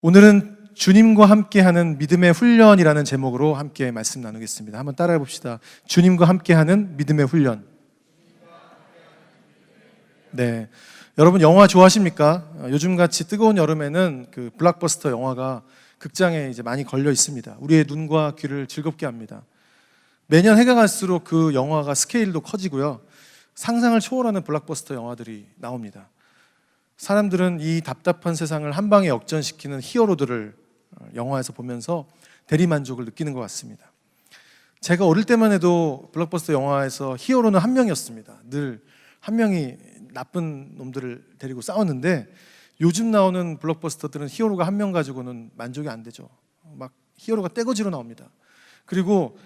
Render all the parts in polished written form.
오늘은 주님과 함께하는 믿음의 훈련이라는 제목으로 함께 말씀 나누겠습니다. 한번 따라해 봅시다. 주님과 함께하는 믿음의 훈련. 네, 여러분 영화 좋아하십니까? 요즘같이 뜨거운 여름에는 그 블록버스터 영화가 극장에 이제 많이 걸려 있습니다. 우리의 눈과 귀를 즐겁게 합니다. 매년 해가 갈수록 그 영화가 스케일도 커지고요. 상상을 초월하는 블록버스터 영화들이 나옵니다. 사람들은 이 답답한 세상을 한 방에 역전시키는 히어로들을 영화에서 보면서 대리만족을 느끼는 것 같습니다. 제가 어릴 때만 해도 블록버스터 영화에서 히어로는 한 명이었습니다. 늘 한 명이 나쁜 놈들을 데리고 싸웠는데, 요즘 나오는 블록버스터들은 히어로가 한 명 가지고는 만족이 안 되죠. 막 히어로가 떼거지로 나옵니다. 그리고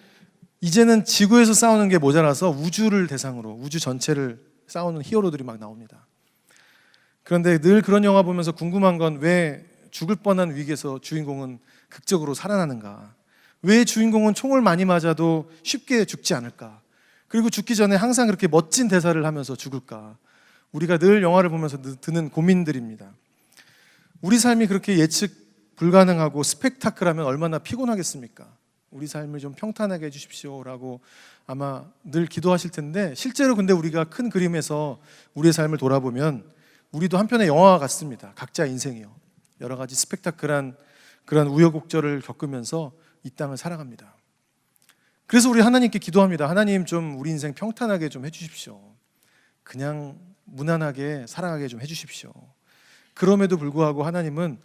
이제는 지구에서 싸우는 게 모자라서 우주를 대상으로 우주 전체를 싸우는 히어로들이 막 나옵니다. 그런데 늘 그런 영화 보면서 궁금한 건, 왜 죽을 뻔한 위기에서 주인공은 극적으로 살아나는가? 왜 주인공은 총을 많이 맞아도 쉽게 죽지 않을까? 그리고 죽기 전에 항상 그렇게 멋진 대사를 하면서 죽을까? 우리가 늘 영화를 보면서 드는 고민들입니다. 우리 삶이 그렇게 예측 불가능하고 스펙타클하면 얼마나 피곤하겠습니까? 우리 삶을 좀 평탄하게 해주십시오라고 아마 늘 기도하실 텐데, 실제로 근데 우리가 큰 그림에서 우리의 삶을 돌아보면 우리도 한편의 영화와 같습니다. 각자의 인생이요, 여러 가지 스펙타클한 그런 우여곡절을 겪으면서 이 땅을 살아갑니다. 그래서 우리 하나님께 기도합니다. 하나님, 좀 우리 인생 평탄하게 좀 해주십시오. 그냥 무난하게 살아가게 좀 해주십시오. 그럼에도 불구하고 하나님은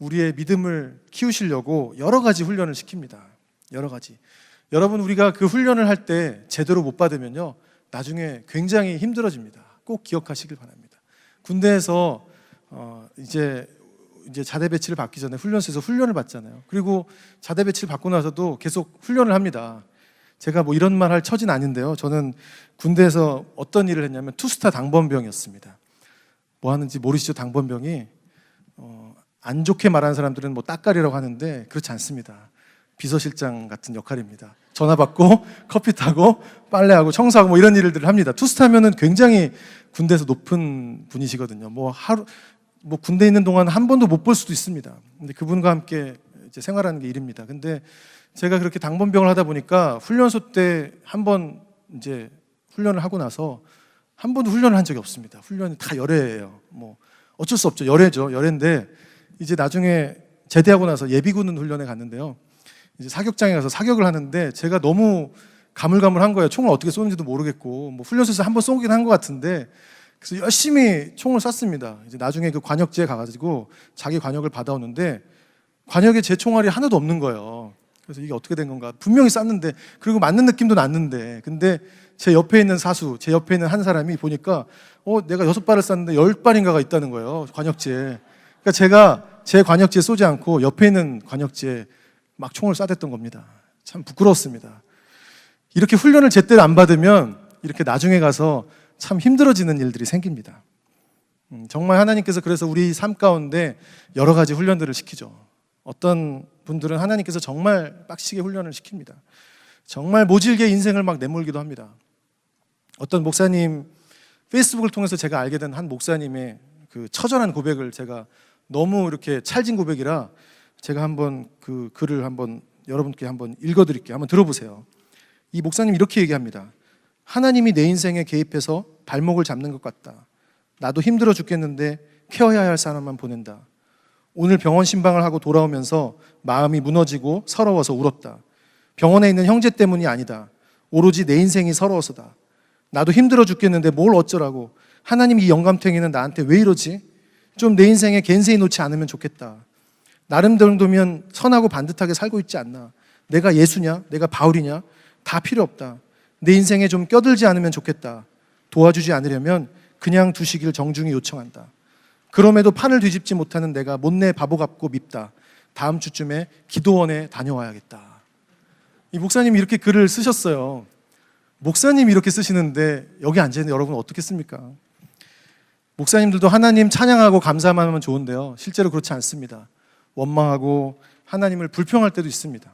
우리의 믿음을 키우시려고 여러 가지 훈련을 시킵니다. 여러 가지. 여러분, 우리가 그 훈련을 할 때 제대로 못 받으면요, 나중에 굉장히 힘들어집니다. 꼭 기억하시길 바랍니다. 군대에서 이제 자대 배치를 받기 전에 훈련소에서 훈련을 받잖아요. 그리고 자대 배치를 받고 나서도 계속 훈련을 합니다. 제가 뭐 이런 말 할 처지는 아닌데요, 저는 군대에서 어떤 일을 했냐면 투스타 당번병이었습니다. 뭐 하는지 모르시죠? 당번병이 안 좋게 말하는 사람들은 뭐 따까리라고 하는데 그렇지 않습니다. 비서실장 같은 역할입니다. 전화 받고 커피 타고 빨래하고 청소하고 뭐 이런 일들을 합니다. 투스타면은 굉장히 군대에서 높은 분이시거든요. 뭐 군대에 있는 동안 한 번도 못 볼 수도 있습니다. 근데 그분과 함께 이제 생활하는 게 일입니다. 근데 제가 그렇게 당번병을 하다 보니까 훈련소 때 한 번 이제 훈련을 하고 나서 한 번도 훈련을 한 적이 없습니다. 훈련이 다 열애예요. 뭐 어쩔 수 없죠. 열애죠. 열애인데 이제 나중에 제대하고 나서 예비군 훈련에 갔는데요. 이제 사격장에 가서 사격을 하는데 제가 너무 가물가물한 거예요. 총을 어떻게 쏘는지도 모르겠고, 뭐 훈련소에서 한 번 쏘긴 한 것 같은데, 그래서 열심히 총을 쐈습니다. 이제 나중에 그 관역지에 가가지고 자기 관역을 받아오는데 관역에 제 총알이 하나도 없는 거예요. 그래서 이게 어떻게 된 건가? 분명히 쐈는데, 그리고 맞는 느낌도 났는데, 근데 제 옆에 있는 사수, 제 옆에 있는 한 사람이 보니까 내가 6발을 쐈는데 10발인가가 있다는 거예요, 관역지에. 그러니까 제가 제 관역지에 쏘지 않고 옆에 있는 관역지에 막 총을 쏴댔던 겁니다. 참 부끄러웠습니다. 이렇게 훈련을 제대로 안 받으면 이렇게 나중에 가서 참 힘들어지는 일들이 생깁니다. 정말 하나님께서 그래서 우리 삶 가운데 여러 가지 훈련들을 시키죠. 어떤 분들은 하나님께서 정말 빡시게 훈련을 시킵니다. 정말 모질게 인생을 막 내몰기도 합니다. 어떤 목사님, 페이스북을 통해서 제가 알게 된 한 목사님의 그 처절한 고백을 제가 너무 이렇게 찰진 고백이라 제가 한번 그 글을 한번 여러분께 한번 읽어드릴게요. 한번 들어보세요. 이 목사님 이렇게 얘기합니다. 하나님이 내 인생에 개입해서 발목을 잡는 것 같다. 나도 힘들어 죽겠는데 케어해야 할 사람만 보낸다. 오늘 병원 신방을 하고 돌아오면서 마음이 무너지고 서러워서 울었다. 병원에 있는 형제 때문이 아니다. 오로지 내 인생이 서러워서다. 나도 힘들어 죽겠는데 뭘 어쩌라고. 하나님, 이 영감탱이는 나한테 왜 이러지? 좀 내 인생에 갠세이 놓지 않으면 좋겠다. 나름대로면 선하고 반듯하게 살고 있지 않나? 내가 예수냐? 내가 바울이냐? 다 필요 없다. 내 인생에 좀 껴들지 않으면 좋겠다. 도와주지 않으려면 그냥 두시길 정중히 요청한다. 그럼에도 판을 뒤집지 못하는 내가 못내 바보 같고 밉다. 다음 주쯤에 기도원에 다녀와야겠다. 이 목사님이 이렇게 글을 쓰셨어요. 목사님이 이렇게 쓰시는데 여기 앉아있는 여러분 어떻겠습니까? 목사님들도 하나님 찬양하고 감사만 하면 좋은데요, 실제로 그렇지 않습니다. 원망하고 하나님을 불평할 때도 있습니다.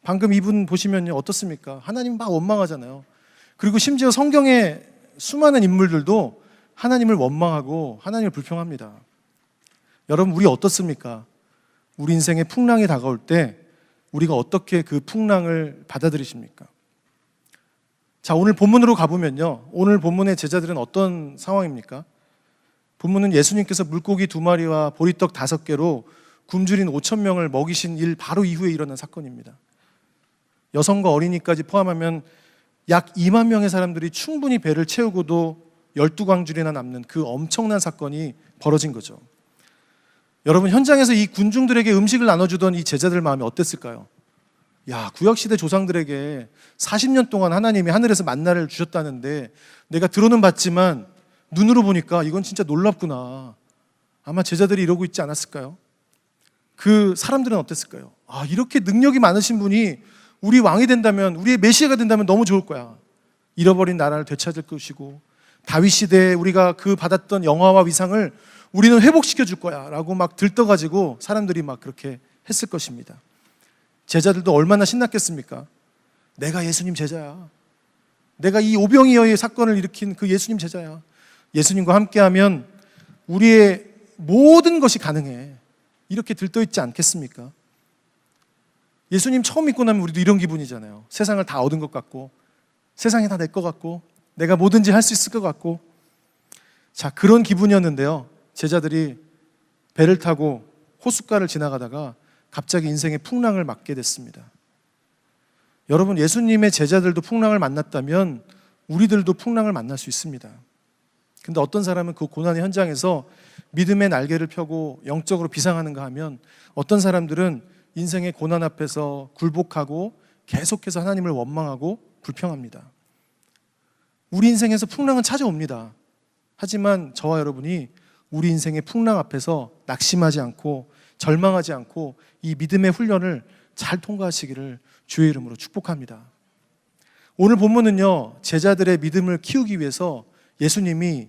방금 이분 보시면요, 어떻습니까? 하나님 막 원망하잖아요. 그리고 심지어 성경의 수많은 인물들도 하나님을 원망하고 하나님을 불평합니다. 여러분, 우리 어떻습니까? 우리 인생에 풍랑이 다가올 때 우리가 어떻게 그 풍랑을 받아들이십니까? 자, 오늘 본문으로 가보면요, 오늘 본문의 제자들은 어떤 상황입니까? 본문은 예수님께서 물고기 2마리와 보리떡 5개로 굶주린 5,000명을 먹이신 일 바로 이후에 일어난 사건입니다. 여성과 어린이까지 포함하면 약 2만 명의 사람들이 충분히 배를 채우고도 12광줄이나 남는 그 엄청난 사건이 벌어진 거죠. 여러분, 현장에서 이 군중들에게 음식을 나눠주던 이 제자들 마음이 어땠을까요? 야, 구약시대 조상들에게 40년 동안 하나님이 하늘에서 만나를 주셨다는데 내가 들어는 봤지만 눈으로 보니까 이건 진짜 놀랍구나. 아마 제자들이 이러고 있지 않았을까요? 그 사람들은 어땠을까요? 아, 이렇게 능력이 많으신 분이 우리 왕이 된다면, 우리의 메시아가 된다면 너무 좋을 거야. 잃어버린 나라를 되찾을 것이고 다윗 시대에 우리가 그 받았던 영화와 위상을 우리는 회복시켜 줄 거야 라고 막 들떠가지고 사람들이 막 그렇게 했을 것입니다. 제자들도 얼마나 신났겠습니까? 내가 예수님 제자야. 내가 이 오병이어의 사건을 일으킨 그 예수님 제자야. 예수님과 함께하면 우리의 모든 것이 가능해. 이렇게 들떠있지 않겠습니까? 예수님 처음 믿고 나면 우리도 이런 기분이잖아요. 세상을 다 얻은 것 같고, 세상이 다 내 것 같고, 내가 뭐든지 할 수 있을 것 같고. 자, 그런 기분이었는데요, 제자들이 배를 타고 호숫가를 지나가다가 갑자기 인생의 풍랑을 맞게 됐습니다. 여러분, 예수님의 제자들도 풍랑을 만났다면 우리들도 풍랑을 만날 수 있습니다. 근데 어떤 사람은 그 고난의 현장에서 믿음의 날개를 펴고 영적으로 비상하는가 하면, 어떤 사람들은 인생의 고난 앞에서 굴복하고 계속해서 하나님을 원망하고 불평합니다. 우리 인생에서 풍랑은 찾아옵니다. 하지만 저와 여러분이 우리 인생의 풍랑 앞에서 낙심하지 않고 절망하지 않고 이 믿음의 훈련을 잘 통과하시기를 주의 이름으로 축복합니다. 오늘 본문은요, 제자들의 믿음을 키우기 위해서 예수님이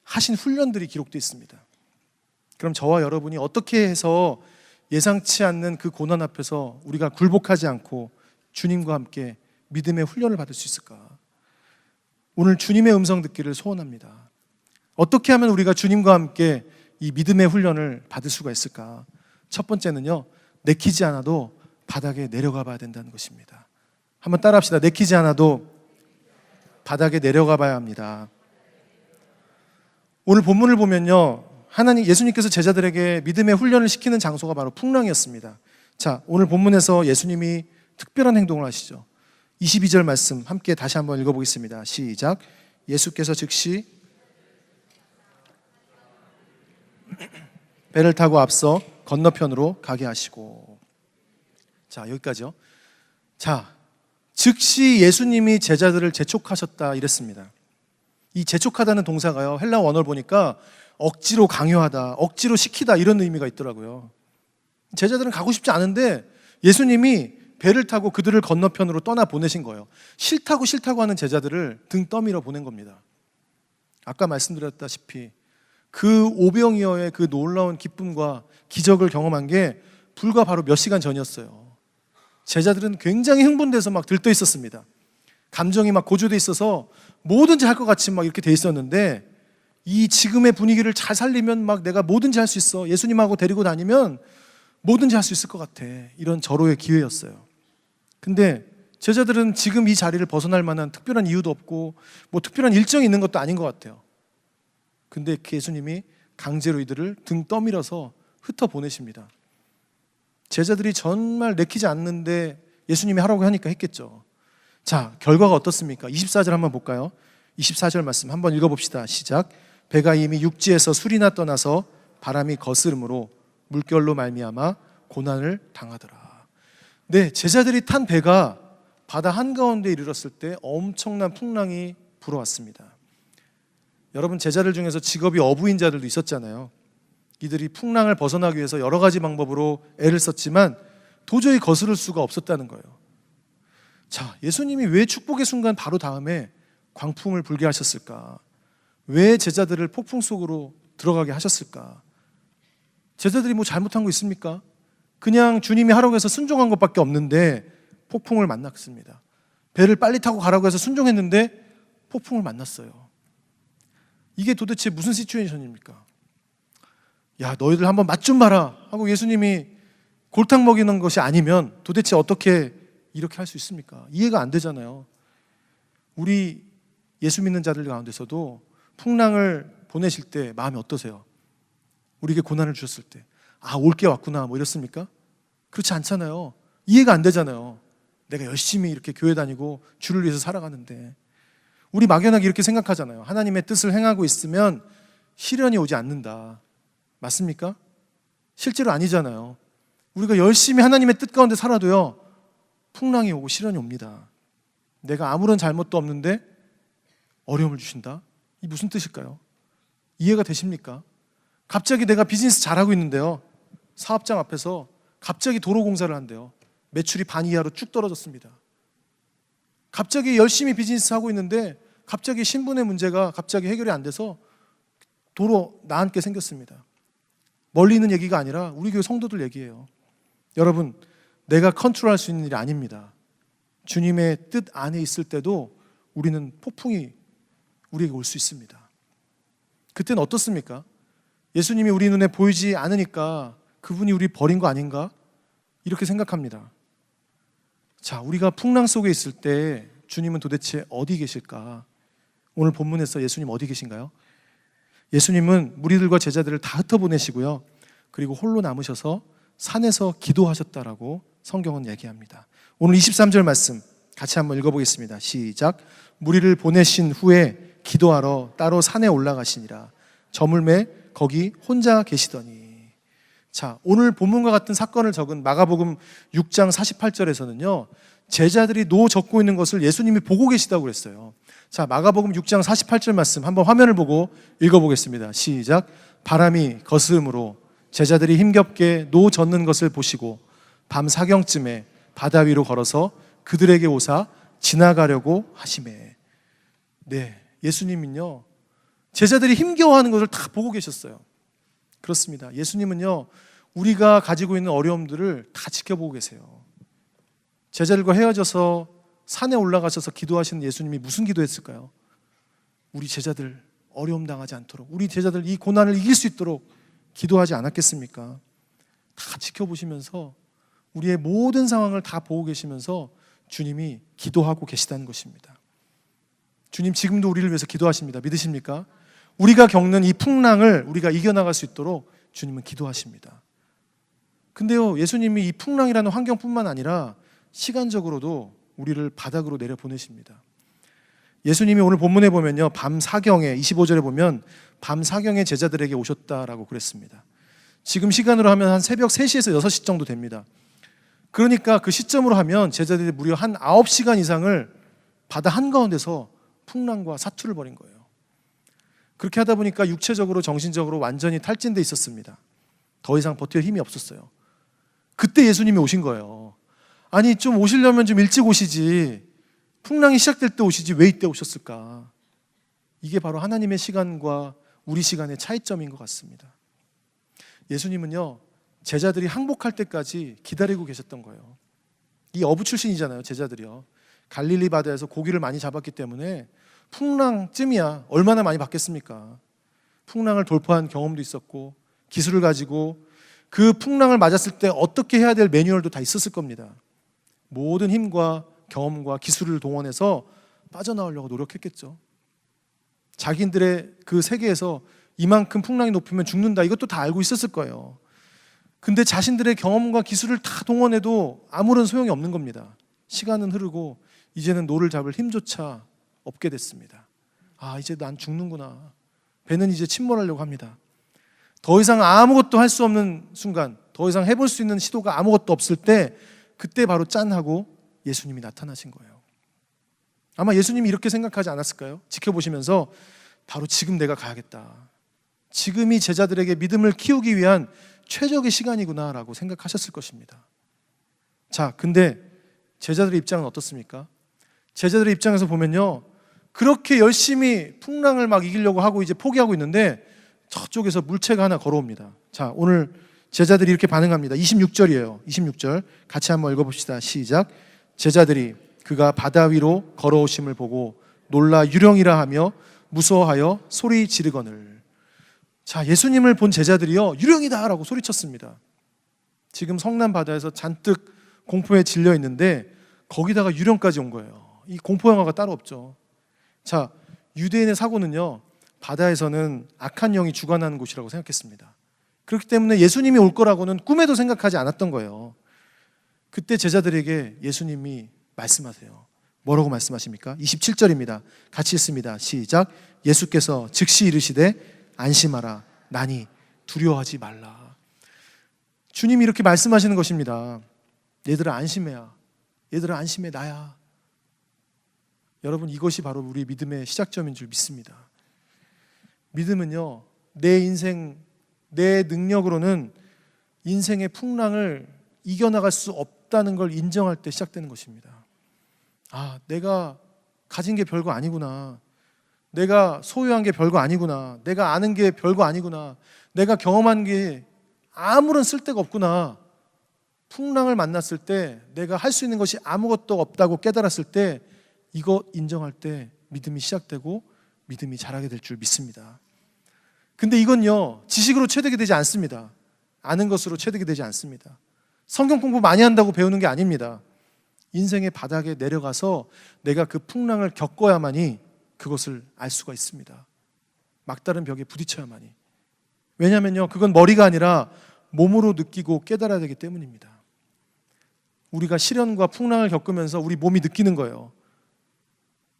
하신 훈련들이 기록되어 있습니다. 그럼 저와 여러분이 어떻게 해서 예상치 않는 그 고난 앞에서 우리가 굴복하지 않고 주님과 함께 믿음의 훈련을 받을 수 있을까? 오늘 주님의 음성 듣기를 소원합니다. 어떻게 하면 우리가 주님과 함께 이 믿음의 훈련을 받을 수가 있을까? 첫 번째는요, 내키지 않아도 바닥에 내려가 봐야 된다는 것입니다. 한번 따라 합시다. 내키지 않아도 바닥에 내려가 봐야 합니다. 오늘 본문을 보면요, 예수님께서 제자들에게 믿음의 훈련을 시키는 장소가 바로 풍랑이었습니다. 자, 오늘 본문에서 예수님이 특별한 행동을 하시죠. 22절 말씀 함께 다시 한번 읽어보겠습니다. 시작. 예수께서 즉시 배를 타고 앞서 건너편으로 가게 하시고. 자, 여기까지요. 자, 즉시 예수님이 제자들을 재촉하셨다 이랬습니다. 이 재촉하다는 동사가요, 헬라 원어를 보니까 억지로 강요하다, 억지로 시키다 이런 의미가 있더라고요. 제자들은 가고 싶지 않은데 예수님이 배를 타고 그들을 건너편으로 떠나 보내신 거예요. 싫다고 하는 제자들을 등 떠밀어 보낸 겁니다. 아까 말씀드렸다시피 그 오병이어의 그 놀라운 기쁨과 기적을 경험한 게 불과 바로 몇 시간 전이었어요. 제자들은 굉장히 흥분돼서 막 들떠 있었습니다. 감정이 막 고조돼 있어서 뭐든지 할 것 같이 막 이렇게 돼 있었는데, 이 지금의 분위기를 잘 살리면 막 내가 뭐든지 할 수 있어, 예수님하고 데리고 다니면 뭐든지 할 수 있을 것 같아, 이런 절호의 기회였어요. 근데 제자들은 지금 이 자리를 벗어날 만한 특별한 이유도 없고 뭐 특별한 일정이 있는 것도 아닌 것 같아요. 근데 예수님이 강제로 이들을 등 떠밀어서 흩어보내십니다. 제자들이 정말 내키지 않는데 예수님이 하라고 하니까 했겠죠. 자, 결과가 어떻습니까? 24절 한번 볼까요? 24절 말씀 한번 읽어봅시다. 시작. 배가 이미 육지에서 술이나 떠나서 바람이 거스름으로 물결로 말미암아 고난을 당하더라. 네, 제자들이 탄 배가 바다 한가운데 이르렀을 때 엄청난 풍랑이 불어왔습니다. 여러분, 제자들 중에서 직업이 어부인 자들도 있었잖아요. 이들이 풍랑을 벗어나기 위해서 여러 가지 방법으로 애를 썼지만 도저히 거스를 수가 없었다는 거예요. 자, 예수님이 왜 축복의 순간 바로 다음에 광풍을 불게 하셨을까? 왜 제자들을 폭풍 속으로 들어가게 하셨을까? 제자들이 뭐 잘못한 거 있습니까? 그냥 주님이 하라고 해서 순종한 것밖에 없는데 폭풍을 만났습니다. 배를 빨리 타고 가라고 해서 순종했는데 폭풍을 만났어요. 이게 도대체 무슨 시츄에이션입니까? 야, 너희들 한번 맛 좀 봐라 하고 예수님이 골탕 먹이는 것이 아니면 도대체 어떻게 이렇게 할 수 있습니까? 이해가 안 되잖아요. 우리 예수 믿는 자들 가운데서도 풍랑을 보내실 때 마음이 어떠세요? 우리에게 고난을 주셨을 때 올 게 왔구나 뭐 이렇습니까? 그렇지 않잖아요. 이해가 안 되잖아요. 내가 열심히 이렇게 교회 다니고 주를 위해서 살아가는데. 우리 막연하게 이렇게 생각하잖아요. 하나님의 뜻을 행하고 있으면 시련이 오지 않는다. 맞습니까? 실제로 아니잖아요. 우리가 열심히 하나님의 뜻 가운데 살아도요, 풍랑이 오고 시련이 옵니다. 내가 아무런 잘못도 없는데 어려움을 주신다? 이 무슨 뜻일까요? 이해가 되십니까? 갑자기 내가 비즈니스 잘하고 있는데요, 사업장 앞에서 갑자기 도로 공사를 한대요. 매출이 반 이하로 쭉 떨어졌습니다. 갑자기 열심히 비즈니스 하고 있는데 갑자기 신분의 문제가 갑자기 해결이 안 돼서 도로 나앉게 생겼습니다. 멀리 있는 얘기가 아니라 우리 교회 성도들 얘기예요. 여러분, 내가 컨트롤할 수 있는 일이 아닙니다. 주님의 뜻 안에 있을 때도 우리는 폭풍이 우리에게 올 수 있습니다. 그때는 어떻습니까? 예수님이 우리 눈에 보이지 않으니까 그분이 우리 버린 거 아닌가? 이렇게 생각합니다. 자, 우리가 풍랑 속에 있을 때 주님은 도대체 어디 계실까? 오늘 본문에서 예수님 어디 계신가요? 예수님은 무리들과 제자들을 다 흩어보내시고요, 그리고 홀로 남으셔서 산에서 기도하셨다라고 성경은 얘기합니다. 오늘 23절 말씀 같이 한번 읽어보겠습니다. 시작. 무리를 보내신 후에 기도하러 따로 산에 올라가시니라. 저물매 거기 혼자 계시더니. 자, 오늘 본문과 같은 사건을 적은 마가복음 6장 48절에서는요, 제자들이 노 젓고 있는 것을 예수님이 보고 계시다고 그랬어요. 자, 마가복음 6장 48절 말씀 한번 화면을 보고 읽어보겠습니다. 시작. 바람이 거스름으로 제자들이 힘겹게 노 젓는 것을 보시고 밤 사경쯤에 바다 위로 걸어서 그들에게 오사 지나가려고 하시매. 네, 예수님은요, 제자들이 힘겨워하는 것을 다 보고 계셨어요. 그렇습니다. 예수님은요, 우리가 가지고 있는 어려움들을 다 지켜보고 계세요. 제자들과 헤어져서 산에 올라가셔서 기도하시는 예수님이 무슨 기도했을까요? 우리 제자들 어려움 당하지 않도록, 우리 제자들 이 고난을 이길 수 있도록 기도하지 않았겠습니까? 다 지켜보시면서 우리의 모든 상황을 다 보고 계시면서 주님이 기도하고 계시다는 것입니다. 주님 지금도 우리를 위해서 기도하십니다. 믿으십니까? 우리가 겪는 이 풍랑을 우리가 이겨나갈 수 있도록 주님은 기도하십니다. 근데요, 예수님이 이 풍랑이라는 환경뿐만 아니라 시간적으로도 우리를 바닥으로 내려보내십니다. 예수님이 오늘 본문에 보면요, 밤 사경에 25절에 보면 밤 사경에 제자들에게 오셨다라고 그랬습니다. 지금 시간으로 하면 한 새벽 3시에서 6시 정도 됩니다. 그러니까 그 시점으로 하면 제자들이 무려 한 9시간 이상을 바다 한가운데서 풍랑과 사투를 벌인 거예요. 그렇게 하다 보니까 육체적으로 정신적으로 완전히 탈진돼 있었습니다. 더 이상 버틸 힘이 없었어요. 그때 예수님이 오신 거예요. 아니, 좀 오시려면 좀 일찍 오시지, 풍랑이 시작될 때 오시지 왜 이때 오셨을까? 이게 바로 하나님의 시간과 우리 시간의 차이점인 것 같습니다. 예수님은요, 제자들이 항복할 때까지 기다리고 계셨던 거예요. 이 어부 출신이잖아요, 제자들이요. 갈릴리 바다에서 고기를 많이 잡았기 때문에 풍랑쯤이야 얼마나 많이 받겠습니까? 풍랑을 돌파한 경험도 있었고 기술을 가지고 그 풍랑을 맞았을 때 어떻게 해야 될 매뉴얼도 다 있었을 겁니다. 모든 힘과 경험과 기술을 동원해서 빠져나오려고 노력했겠죠. 자기들의 그 세계에서 이만큼 풍랑이 높으면 죽는다, 이것도 다 알고 있었을 거예요. 근데 자신들의 경험과 기술을 다 동원해도 아무런 소용이 없는 겁니다. 시간은 흐르고 이제는 노를 잡을 힘조차 없게 됐습니다. 이제 난 죽는구나. 배는 이제 침몰하려고 합니다. 더 이상 아무것도 할 수 없는 순간, 더 이상 해볼 수 있는 시도가 아무것도 없을 때, 그때 바로 짠 하고 예수님이 나타나신 거예요. 아마 예수님이 이렇게 생각하지 않았을까요? 지켜보시면서 바로 지금 내가 가야겠다, 지금이 제자들에게 믿음을 키우기 위한 최적의 시간이구나라고 생각하셨을 것입니다. 자, 근데 제자들의 입장은 어떻습니까? 제자들의 입장에서 보면요, 그렇게 열심히 풍랑을 막 이기려고 하고 이제 포기하고 있는데 저쪽에서 물체가 하나 걸어옵니다. 자, 오늘 제자들이 이렇게 반응합니다. 26절이에요. 26절 같이 한번 읽어봅시다. 시작. 제자들이 그가 바다 위로 걸어오심을 보고 놀라 유령이라 하며 무서워하여 소리 지르거늘. 자, 예수님을 본 제자들이요, 유령이다 라고 소리쳤습니다. 지금 성남 바다에서 잔뜩 공포에 질려 있는데 거기다가 유령까지 온 거예요. 이 공포 영화가 따로 없죠. 자, 유대인의 사고는요, 바다에서는 악한 영이 주관하는 곳이라고 생각했습니다. 그렇기 때문에 예수님이 올 거라고는 꿈에도 생각하지 않았던 거예요. 그때 제자들에게 예수님이 말씀하세요. 뭐라고 말씀하십니까? 27절입니다. 같이 읽습니다. 시작. 예수께서 즉시 이르시되 안심하라. 나니 두려워하지 말라. 주님이 이렇게 말씀하시는 것입니다. 얘들아 안심해야. 얘들아 안심해 나야. 여러분, 이것이 바로 우리 믿음의 시작점인 줄 믿습니다. 믿음은요, 내 인생, 내 능력으로는 인생의 풍랑을 이겨나갈 수 없다는 걸 인정할 때 시작되는 것입니다. 아, 내가 가진 게 별거 아니구나. 내가 소유한 게 별거 아니구나. 내가 아는 게 별거 아니구나. 내가 경험한 게 아무런 쓸데가 없구나. 풍랑을 만났을 때 내가 할 수 있는 것이 아무것도 없다고 깨달았을 때 이거 인정할 때 믿음이 시작되고 믿음이 자라게 될 줄 믿습니다. 근데 이건요, 지식으로 체득이 되지 않습니다. 아는 것으로 체득이 되지 않습니다. 성경 공부 많이 한다고 배우는 게 아닙니다. 인생의 바닥에 내려가서 내가 그 풍랑을 겪어야만이 그것을 알 수가 있습니다. 막다른 벽에 부딪혀야만이. 왜냐하면요, 그건 머리가 아니라 몸으로 느끼고 깨달아야 되기 때문입니다. 우리가 시련과 풍랑을 겪으면서 우리 몸이 느끼는 거예요.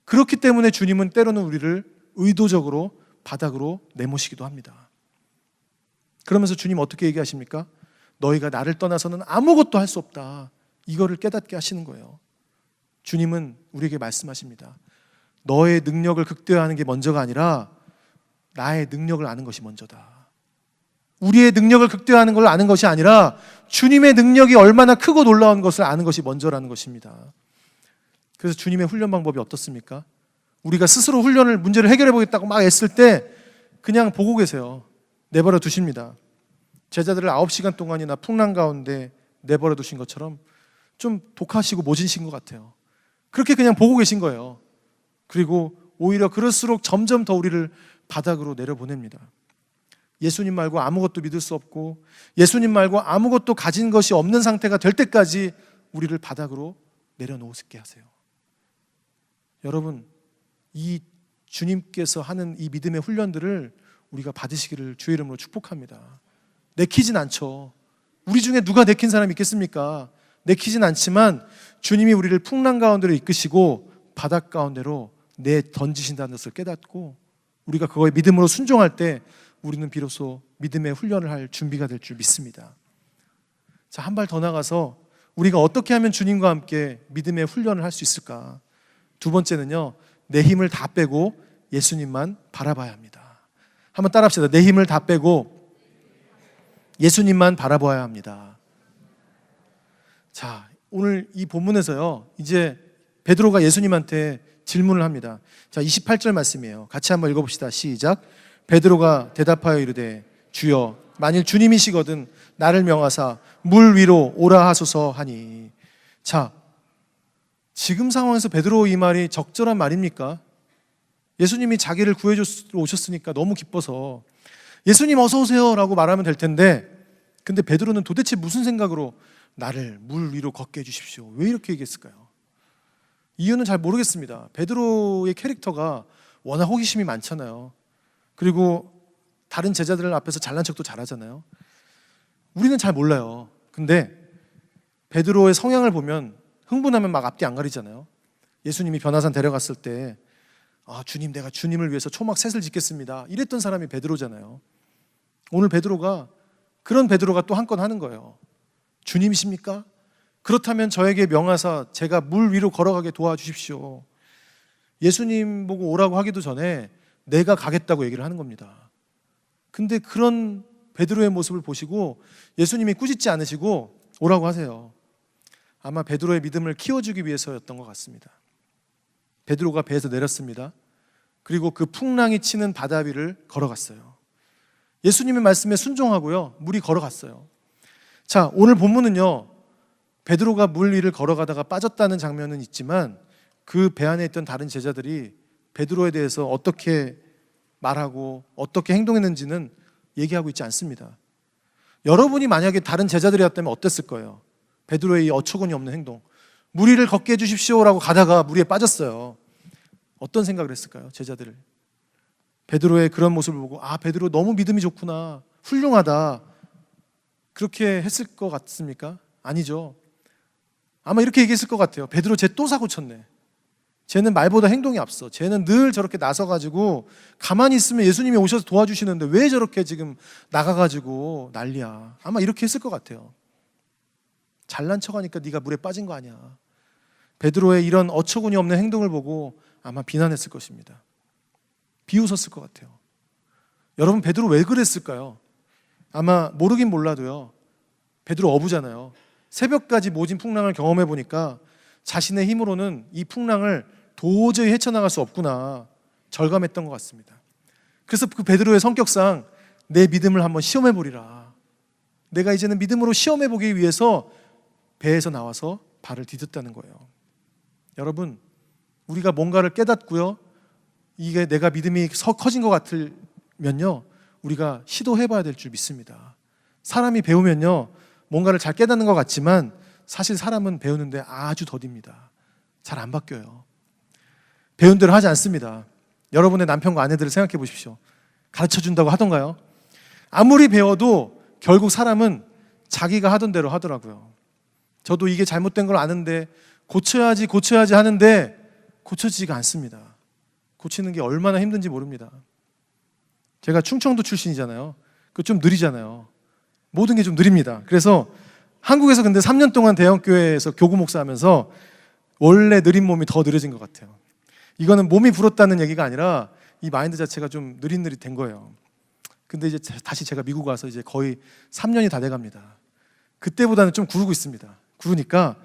그렇기 때문에 주님은 때로는 우리를 의도적으로 바닥으로 내모시기도 합니다. 그러면서 주님 어떻게 얘기하십니까? 너희가 나를 떠나서는 아무것도 할 수 없다. 이거를 깨닫게 하시는 거예요. 주님은 우리에게 말씀하십니다. 너의 능력을 극대화하는 게 먼저가 아니라 나의 능력을 아는 것이 먼저다. 우리의 능력을 극대화하는 걸 아는 것이 아니라 주님의 능력이 얼마나 크고 놀라운 것을 아는 것이 먼저라는 것입니다. 그래서 주님의 훈련 방법이 어떻습니까? 우리가 스스로 문제를 해결해 보겠다고 막 애쓸 때 그냥 보고 계세요. 내버려 두십니다. 제자들을 9시간 동안이나 풍랑 가운데 내버려 두신 것처럼 좀 독하시고 모진신 것 같아요. 그렇게 그냥 보고 계신 거예요. 그리고 오히려 그럴수록 점점 더 우리를 바닥으로 내려보냅니다. 예수님 말고 아무것도 믿을 수 없고 예수님 말고 아무것도 가진 것이 없는 상태가 될 때까지 우리를 바닥으로 내려놓게 하세요. 여러분, 이 주님께서 하는 이 믿음의 훈련들을 우리가 받으시기를 주의 이름으로 축복합니다. 내키진 않죠. 우리 중에 누가 내킨 사람이 있겠습니까? 내키진 않지만 주님이 우리를 풍랑 가운데로 이끄시고 바닥 가운데로 던지신다는 것을 깨닫고 우리가 그거에 믿음으로 순종할 때 우리는 비로소 믿음의 훈련을 할 준비가 될 줄 믿습니다. 자, 한 발 더 나가서 우리가 어떻게 하면 주님과 함께 믿음의 훈련을 할 수 있을까? 두 번째는요, 내 힘을 다 빼고 예수님만 바라봐야 합니다. 한번 따라합시다. 내 힘을 다 빼고 예수님만 바라봐야 합니다. 자, 오늘 이 본문에서요, 이제 베드로가 예수님한테 질문을 합니다. 자, 28절 말씀이에요. 같이 한번 읽어봅시다. 시작. 베드로가 대답하여 이르되 주여 만일 주님이시거든 나를 명하사 물 위로 오라 하소서 하니. 자, 지금 상황에서 베드로 이 말이 적절한 말입니까? 예수님이 자기를 구해주러 오셨으니까 너무 기뻐서 예수님 어서 오세요 라고 말하면 될 텐데, 근데 베드로는 도대체 무슨 생각으로 나를 물 위로 걷게 해주십시오, 왜 이렇게 얘기했을까요? 이유는 잘 모르겠습니다. 베드로의 캐릭터가 워낙 호기심이 많잖아요. 그리고 다른 제자들 앞에서 잘난 척도 잘하잖아요. 우리는 잘 몰라요. 근데 베드로의 성향을 보면 흥분하면 막 앞뒤 안 가리잖아요. 예수님이 변화산 데려갔을 때 주님, 내가 주님을 위해서 초막 셋을 짓겠습니다 이랬던 사람이 베드로잖아요. 오늘 베드로가 그런 베드로가 또 한 건 하는 거예요. 주님이십니까? 그렇다면 저에게 명하사 제가 물 위로 걸어가게 도와주십시오. 예수님 보고 오라고 하기도 전에 내가 가겠다고 얘기를 하는 겁니다. 근데 그런 베드로의 모습을 보시고 예수님이 꾸짖지 않으시고 오라고 하세요. 아마 베드로의 믿음을 키워주기 위해서였던 것 같습니다. 베드로가 배에서 내렸습니다. 그리고 그 풍랑이 치는 바다 위를 걸어갔어요. 예수님의 말씀에 순종하고요, 물이 걸어갔어요. 자, 오늘 본문은요, 베드로가 물 위를 걸어가다가 빠졌다는 장면은 있지만 그 배 안에 있던 다른 제자들이 베드로에 대해서 어떻게 말하고 어떻게 행동했는지는 얘기하고 있지 않습니다. 여러분이 만약에 다른 제자들이었다면 어땠을 거예요? 베드로의 이 어처구니 없는 행동. 물 위를 걷게 해주십시오라고 가다가 물에 빠졌어요. 어떤 생각을 했을까요? 제자들을. 베드로의 그런 모습을 보고 베드로 너무 믿음이 좋구나, 훌륭하다, 그렇게 했을 것 같습니까? 아니죠. 아마 이렇게 얘기했을 것 같아요. 베드로 쟤 또 사고 쳤네. 쟤는 말보다 행동이 앞서. 쟤는 늘 저렇게 나서가지고 가만히 있으면 예수님이 오셔서 도와주시는데 왜 저렇게 지금 나가가지고 난리야. 아마 이렇게 했을 것 같아요. 잘난 척하니까 네가 물에 빠진 거 아니야. 베드로의 이런 어처구니 없는 행동을 보고 아마 비난했을 것입니다. 비웃었을 것 같아요. 여러분, 베드로 왜 그랬을까요? 아마 모르긴 몰라도요, 베드로 어부잖아요. 새벽까지 모진 풍랑을 경험해 보니까 자신의 힘으로는 이 풍랑을 도저히 헤쳐나갈 수 없구나 절감했던 것 같습니다. 그래서 그 베드로의 성격상 내 믿음을 한번 시험해 보리라, 내가 이제는 믿음으로 시험해 보기 위해서 배에서 나와서 발을 디뎠다는 거예요. 여러분, 우리가 뭔가를 깨닫고요, 이게 내가 믿음이 커진 것 같으면요, 우리가 시도해 봐야 될 줄 믿습니다. 사람이 배우면요, 뭔가를 잘 깨닫는 것 같지만 사실 사람은 배우는데 아주 더딥니다. 잘 안 바뀌어요. 배운 대로 하지 않습니다. 여러분의 남편과 아내들을 생각해 보십시오. 가르쳐 준다고 하던가요? 아무리 배워도 결국 사람은 자기가 하던 대로 하더라고요. 저도 이게 잘못된 걸 아는데 고쳐야지 하는데 고쳐지지가 않습니다. 고치는 게 얼마나 힘든지 모릅니다. 제가 충청도 출신이잖아요. 그 좀 느리잖아요. 모든 게 좀 느립니다. 그래서 한국에서 근데 3년 동안 대형교회에서 교구 목사하면서 원래 느린 몸이 더 느려진 것 같아요. 이거는 몸이 불었다는 얘기가 아니라 이 마인드 자체가 좀 느릿느릿된 거예요. 근데 이제 다시 제가 미국 와서 이제 거의 3년이 다 돼갑니다. 그때보다는 좀 구르고 있습니다. 구르니까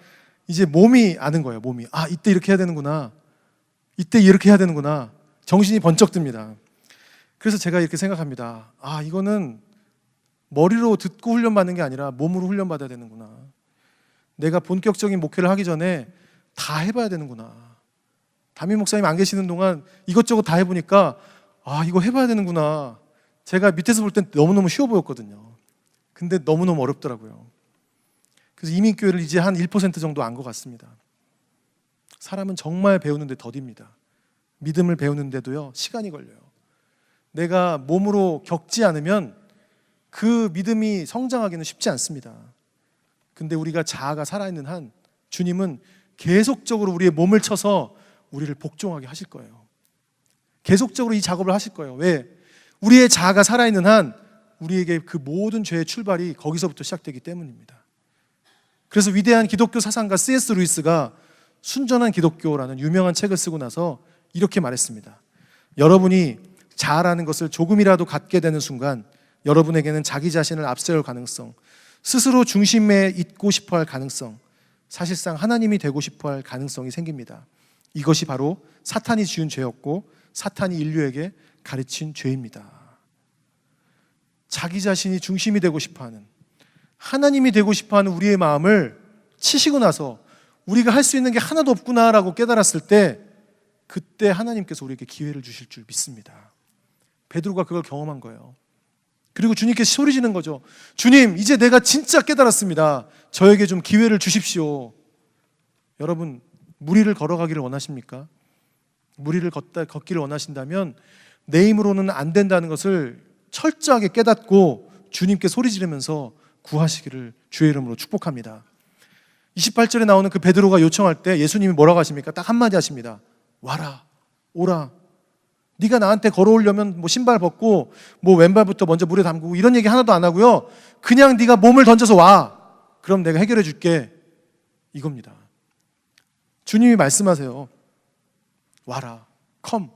이제 몸이 아는 거예요. 몸이 이때 이렇게 해야 되는구나, 이때 이렇게 해야 되는구나, 정신이 번쩍 듭니다. 그래서 제가 이렇게 생각합니다. 이거는 머리로 듣고 훈련받는 게 아니라 몸으로 훈련받아야 되는구나. 내가 본격적인 목회를 하기 전에 다 해봐야 되는구나. 담임 목사님 안 계시는 동안 이것저것 다 해보니까 이거 해봐야 되는구나. 제가 밑에서 볼 땐 너무너무 쉬워 보였거든요. 근데 너무너무 어렵더라고요. 그래서 이민교회를 이제 한 1% 정도 안 것 같습니다. 사람은 정말 배우는데 더딥니다. 믿음을 배우는데도요, 시간이 걸려요. 내가 몸으로 겪지 않으면 그 믿음이 성장하기는 쉽지 않습니다. 근데 우리가 자아가 살아있는 한 주님은 계속적으로 우리의 몸을 쳐서 우리를 복종하게 하실 거예요. 계속적으로 이 작업을 하실 거예요. 왜? 우리의 자아가 살아있는 한 우리에게 그 모든 죄의 출발이 거기서부터 시작되기 때문입니다. 그래서 위대한 기독교 사상가 C.S. 루이스가 순전한 기독교라는 유명한 책을 쓰고 나서 이렇게 말했습니다. 여러분이 자아라는 것을 조금이라도 갖게 되는 순간 여러분에게는 자기 자신을 앞세울 가능성, 스스로 중심에 있고 싶어할 가능성, 사실상 하나님이 되고 싶어할 가능성이 생깁니다. 이것이 바로 사탄이 지은 죄였고 사탄이 인류에게 가르친 죄입니다. 자기 자신이 중심이 되고 싶어하는, 하나님이 되고 싶어하는 우리의 마음을 치시고 나서 우리가 할 수 있는 게 하나도 없구나라고 깨달았을 때, 그때 하나님께서 우리에게 기회를 주실 줄 믿습니다. 베드로가 그걸 경험한 거예요. 그리고 주님께 소리 지는 거죠. 주님, 이제 내가 진짜 깨달았습니다. 저에게 좀 기회를 주십시오. 여러분, 무리를 걸어가기를 원하십니까? 무리를 걷기를 원하신다면 내 힘으로는 안 된다는 것을 철저하게 깨닫고 주님께 소리 지르면서 구하시기를 주의 이름으로 축복합니다. 28절에 나오는 그 베드로가 요청할 때 예수님이 뭐라고 하십니까? 딱 한마디 하십니다. 와라, 오라. 네가 나한테 걸어오려면 신발 벗고 왼발부터 먼저 물에 담그고 이런 얘기 하나도 안 하고요, 그냥 네가 몸을 던져서 와. 그럼 내가 해결해 줄게. 이겁니다. 주님이 말씀하세요. 와라, 컴.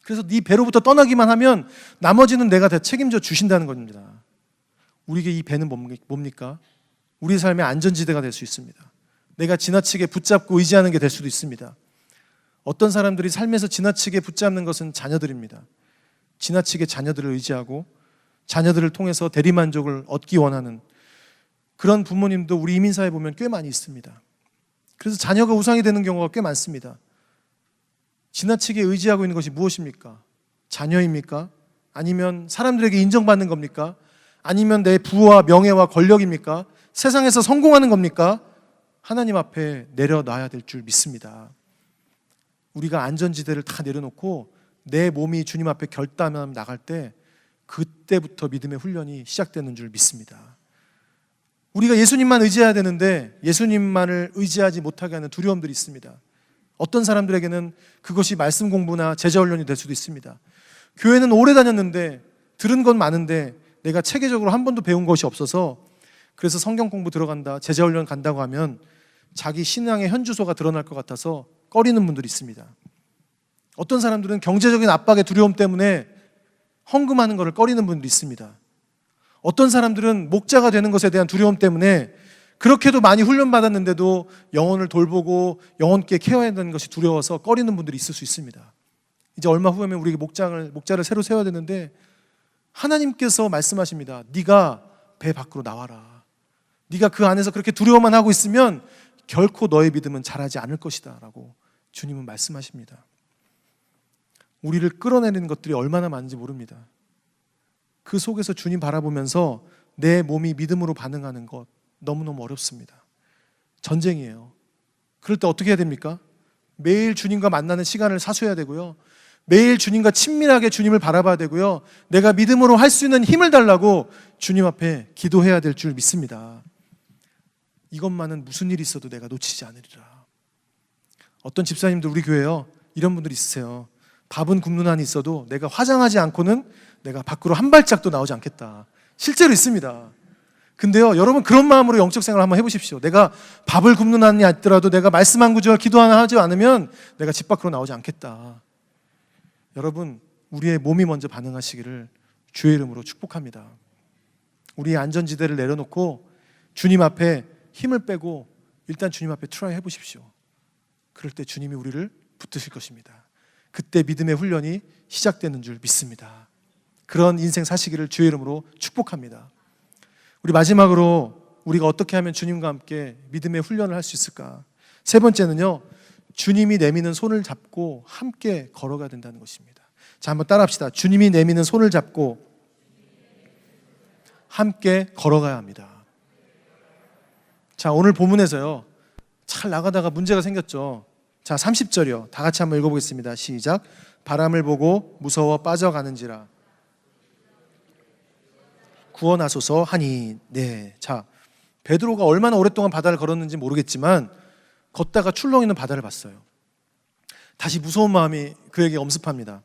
그래서 네 배로부터 떠나기만 하면 나머지는 내가 다 책임져 주신다는 겁니다. 우리에게 이 배는 뭡니까? 우리 삶의 안전지대가 될 수 있습니다. 내가 지나치게 붙잡고 의지하는 게 될 수도 있습니다. 어떤 사람들이 삶에서 지나치게 붙잡는 것은 자녀들입니다. 지나치게 자녀들을 의지하고 자녀들을 통해서 대리만족을 얻기 원하는 그런 부모님도 우리 이민사회에 보면 꽤 많이 있습니다. 그래서 자녀가 우상이 되는 경우가 꽤 많습니다. 지나치게 의지하고 있는 것이 무엇입니까? 자녀입니까? 아니면 사람들에게 인정받는 겁니까? 아니면 내 부와 명예와 권력입니까? 세상에서 성공하는 겁니까? 하나님 앞에 내려놔야 될 줄 믿습니다. 우리가 안전지대를 다 내려놓고 내 몸이 주님 앞에 결단하며 나갈 때 그때부터 믿음의 훈련이 시작되는 줄 믿습니다. 우리가 예수님만 의지해야 되는데 예수님만을 의지하지 못하게 하는 두려움들이 있습니다. 어떤 사람들에게는 그것이 말씀 공부나 제자 훈련이 될 수도 있습니다. 교회는 오래 다녔는데 들은 건 많은데 내가 체계적으로 한 번도 배운 것이 없어서 그래서 성경 공부 들어간다, 제자 훈련 간다고 하면 자기 신앙의 현주소가 드러날 것 같아서 꺼리는 분들이 있습니다. 어떤 사람들은 경제적인 압박의 두려움 때문에 헌금하는 것을 꺼리는 분들이 있습니다. 어떤 사람들은 목자가 되는 것에 대한 두려움 때문에 그렇게도 많이 훈련받았는데도 영혼을 돌보고 영혼께 케어해야 되는 것이 두려워서 꺼리는 분들이 있을 수 있습니다. 이제 얼마 후에는 우리에게 목자를 새로 세워야 되는데 하나님께서 말씀하십니다. 네가 배 밖으로 나와라. 네가 그 안에서 그렇게 두려워만 하고 있으면 결코 너의 믿음은 자라지 않을 것이다 라고 주님은 말씀하십니다. 우리를 끌어내리는 것들이 얼마나 많은지 모릅니다. 그 속에서 주님 바라보면서 내 몸이 믿음으로 반응하는 것 너무너무 어렵습니다. 전쟁이에요. 그럴 때 어떻게 해야 됩니까? 매일 주님과 만나는 시간을 사수해야 되고요. 매일 주님과 친밀하게 주님을 바라봐야 되고요. 내가 믿음으로 할 수 있는 힘을 달라고 주님 앞에 기도해야 될 줄 믿습니다. 이것만은 무슨 일이 있어도 내가 놓치지 않으리라. 어떤 집사님들 우리 교회요, 이런 분들 있으세요. 밥은 굶는 한이 있어도 내가 화장하지 않고는 내가 밖으로 한 발짝도 나오지 않겠다. 실제로 있습니다. 근데요, 여러분 그런 마음으로 영적 생활을 한번 해보십시오. 내가 밥을 굶는 한이 있더라도 내가 말씀 한 구절 기도 하나 하지 않으면 내가 집 밖으로 나오지 않겠다. 여러분, 우리의 몸이 먼저 반응하시기를 주의 이름으로 축복합니다. 우리의 안전지대를 내려놓고 주님 앞에 힘을 빼고 일단 주님 앞에 트라이 해보십시오. 그럴 때 주님이 우리를 붙드실 것입니다. 그때 믿음의 훈련이 시작되는 줄 믿습니다. 그런 인생 사시기를 주의 이름으로 축복합니다. 우리 마지막으로 우리가 어떻게 하면 주님과 함께 믿음의 훈련을 할 수 있을까? 세 번째는요, 주님이 내미는 손을 잡고 함께 걸어가야 된다는 것입니다. 자, 한번 따라합시다. 주님이 내미는 손을 잡고 함께 걸어가야 합니다. 자, 오늘 본문에서요, 잘 나가다가 문제가 생겼죠. 자, 30절이요. 다 같이 한번 읽어보겠습니다. 시작. 바람을 보고 무서워 빠져가는지라 구원하소서 하니. 네. 자, 베드로가 얼마나 오랫동안 바다를 걸었는지 모르겠지만 걷다가 출렁이는 바다를 봤어요. 다시 무서운 마음이 그에게 엄습합니다.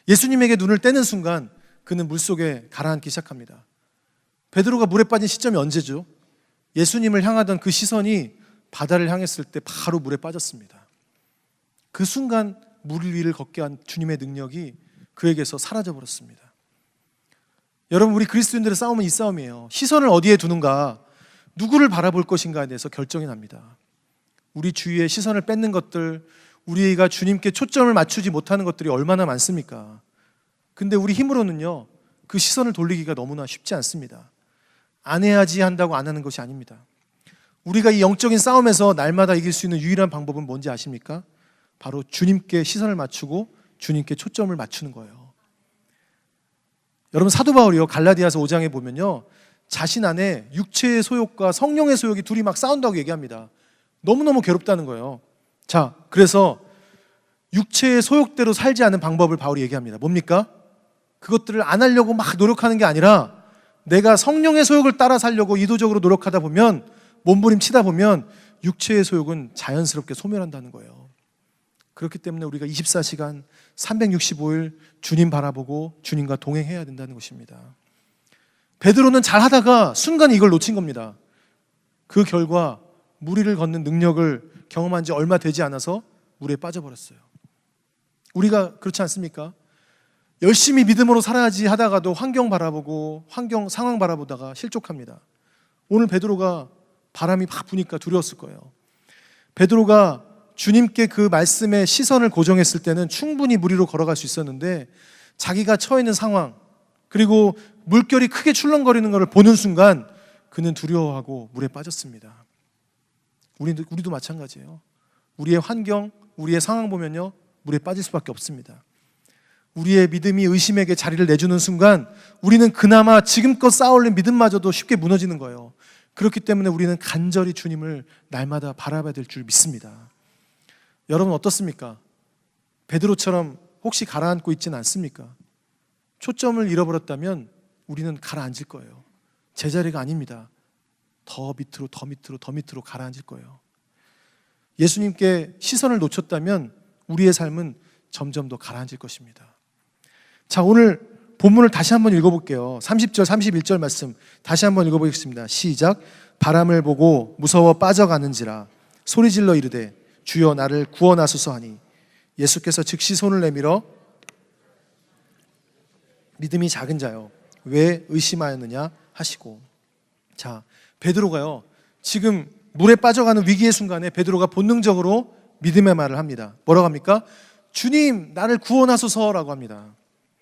예수님에게 눈을 떼는 순간 그는 물속에 가라앉기 시작합니다. 베드로가 물에 빠진 시점이 언제죠? 예수님을 향하던 그 시선이 바다를 향했을 때 바로 물에 빠졌습니다. 그 순간 물 위를 걷게 한 주님의 능력이 그에게서 사라져버렸습니다. 여러분, 우리 그리스도인들의 싸움은 이 싸움이에요. 시선을 어디에 두는가, 누구를 바라볼 것인가에 대해서 결정이 납니다. 우리 주위에 시선을 뺏는 것들, 우리가 주님께 초점을 맞추지 못하는 것들이 얼마나 많습니까? 근데 우리 힘으로는요, 그 시선을 돌리기가 너무나 쉽지 않습니다. 안 해야지 한다고 안 하는 것이 아닙니다. 우리가 이 영적인 싸움에서 날마다 이길 수 있는 유일한 방법은 뭔지 아십니까? 바로 주님께 시선을 맞추고 주님께 초점을 맞추는 거예요. 여러분, 사도 바울이요, 갈라디아서 5장에 보면요, 자신 안에 육체의 소욕과 성령의 소욕이 둘이 막 싸운다고 얘기합니다. 너무너무 괴롭다는 거예요. 자, 그래서 육체의 소욕대로 살지 않는 방법을 바울이 얘기합니다. 뭡니까? 그것들을 안 하려고 막 노력하는 게 아니라 내가 성령의 소욕을 따라 살려고 의도적으로 노력하다 보면, 몸부림치다 보면 육체의 소욕은 자연스럽게 소멸한다는 거예요. 그렇기 때문에 우리가 24시간 365일 주님 바라보고 주님과 동행해야 된다는 것입니다. 베드로는 잘하다가 순간 이걸 놓친 겁니다. 그 결과 물 위를 걷는 능력을 경험한 지 얼마 되지 않아서 물에 빠져버렸어요. 우리가 그렇지 않습니까? 열심히 믿음으로 살아야지 하다가도 환경 바라보고 환경 상황 바라보다가 실족합니다. 오늘 베드로가 바람이 막 부니까 두려웠을 거예요. 베드로가 주님께 그 말씀에 시선을 고정했을 때는 충분히 물 위로 걸어갈 수 있었는데 자기가 처해 있는 상황, 그리고 물결이 크게 출렁거리는 것을 보는 순간 그는 두려워하고 물에 빠졌습니다. 우리도 마찬가지예요. 우리의 환경, 우리의 상황 보면요, 물에 빠질 수밖에 없습니다. 우리의 믿음이 의심에게 자리를 내주는 순간 우리는 그나마 지금껏 쌓아올린 믿음마저도 쉽게 무너지는 거예요. 그렇기 때문에 우리는 간절히 주님을 날마다 바라봐야 될 줄 믿습니다. 여러분 어떻습니까? 베드로처럼 혹시 가라앉고 있지는 않습니까? 초점을 잃어버렸다면 우리는 가라앉을 거예요. 제자리가 아닙니다. 더 밑으로 더 밑으로 더 밑으로 가라앉을 거예요. 예수님께 시선을 놓쳤다면 우리의 삶은 점점 더 가라앉을 것입니다. 자, 오늘 본문을 다시 한번 읽어볼게요. 30절 31절 말씀 다시 한번 읽어보겠습니다. 시작. 바람을 보고 무서워 빠져가는지라 소리질러 이르되 주여 나를 구원하소서 하니 예수께서 즉시 손을 내밀어 믿음이 작은 자여 왜 의심하였느냐 하시고. 자, 베드로가요 지금 물에 빠져가는 위기의 순간에 베드로가 본능적으로 믿음의 말을 합니다. 뭐라고 합니까? 주님 나를 구원하소서라고 합니다.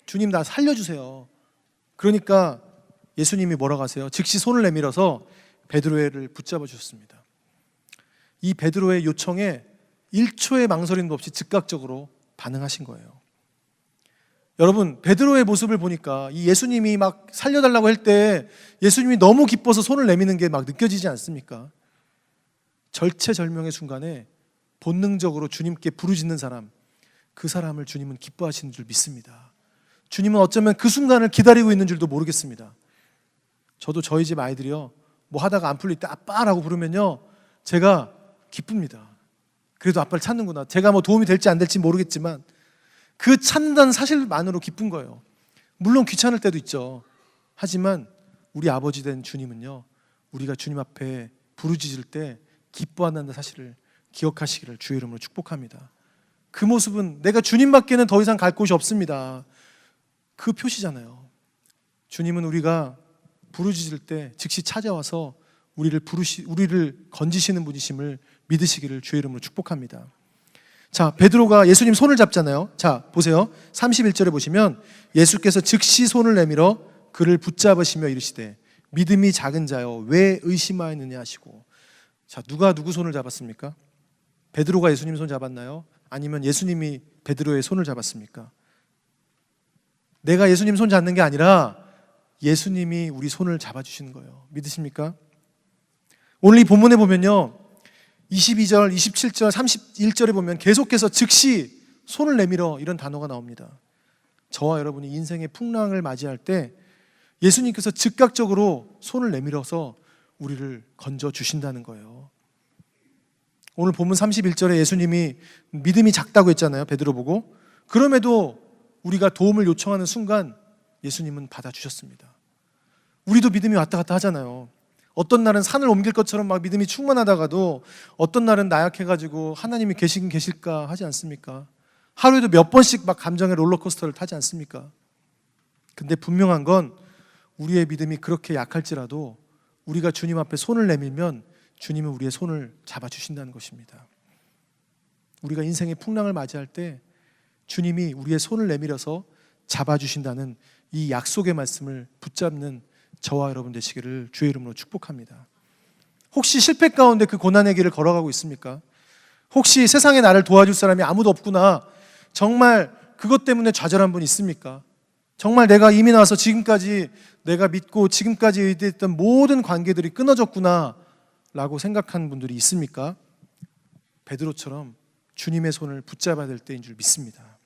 주님 나 살려주세요. 그러니까 예수님이 뭐라고 하세요? 즉시 손을 내밀어서 베드로를 붙잡아 주셨습니다. 이 베드로의 요청에 1초의 망설임도 없이 즉각적으로 반응하신 거예요. 여러분 베드로의 모습을 보니까 이 예수님이 막 살려달라고 할 때 예수님이 너무 기뻐서 손을 내미는 게 막 느껴지지 않습니까? 절체절명의 순간에 본능적으로 주님께 부르짖는 사람, 그 사람을 주님은 기뻐하시는 줄 믿습니다. 주님은 어쩌면 그 순간을 기다리고 있는 줄도 모르겠습니다. 저도 저희 집 아이들이요 뭐 하다가 안 풀릴 때 아빠라고 부르면요 제가 기쁩니다. 그래도 아빠를 찾는구나. 제가 뭐 도움이 될지 안 될지 모르겠지만 그 찾는다는 사실만으로 기쁜 거예요. 물론 귀찮을 때도 있죠. 하지만 우리 아버지 된 주님은요 우리가 주님 앞에 부르짖을 때 기뻐한다는 사실을 기억하시기를 주의 이름으로 축복합니다. 그 모습은 내가 주님밖에는 더 이상 갈 곳이 없습니다. 그 표시잖아요. 주님은 우리가 부르짖을 때 즉시 찾아와서 우리를 건지시는 분이심을 믿으시기를 주의 이름으로 축복합니다. 자, 베드로가 예수님 손을 잡잖아요. 자, 보세요. 31절에 보시면 예수께서 즉시 손을 내밀어 그를 붙잡으시며 이르시되 믿음이 작은 자여 왜 의심하였느냐 하시고. 자, 누가 누구 손을 잡았습니까? 베드로가 예수님 손 잡았나요? 아니면 예수님이 베드로의 손을 잡았습니까? 내가 예수님 손 잡는 게 아니라 예수님이 우리 손을 잡아주시는 거예요. 믿으십니까? 오늘 이 본문에 보면요 22절, 27절, 31절에 보면 계속해서 즉시 손을 내밀어 이런 단어가 나옵니다. 저와 여러분이 인생의 풍랑을 맞이할 때 예수님께서 즉각적으로 손을 내밀어서 우리를 건져주신다는 거예요. 오늘 본문 31절에 예수님이 믿음이 작다고 했잖아요. 베드로 보고. 그럼에도 우리가 도움을 요청하는 순간 예수님은 받아주셨습니다. 우리도 믿음이 왔다 갔다 하잖아요. 어떤 날은 산을 옮길 것처럼 막 믿음이 충만하다가도 어떤 날은 나약해가지고 하나님이 계시긴 계실까 하지 않습니까? 하루에도 몇 번씩 막 감정의 롤러코스터를 타지 않습니까? 근데 분명한 건 우리의 믿음이 그렇게 약할지라도 우리가 주님 앞에 손을 내밀면 주님은 우리의 손을 잡아주신다는 것입니다. 우리가 인생의 풍랑을 맞이할 때 주님이 우리의 손을 내밀어서 잡아주신다는 이 약속의 말씀을 붙잡는 저와 여러분 되시기를 주의 이름으로 축복합니다. 혹시 실패 가운데 그 고난의 길을 걸어가고 있습니까? 혹시 세상에 나를 도와줄 사람이 아무도 없구나, 정말 그것 때문에 좌절한 분 있습니까? 정말 내가 이미 나와서 지금까지 내가 믿고 지금까지 의지했던 모든 관계들이 끊어졌구나 라고 생각하는 분들이 있습니까? 베드로처럼 주님의 손을 붙잡아야 될 때인 줄 믿습니다.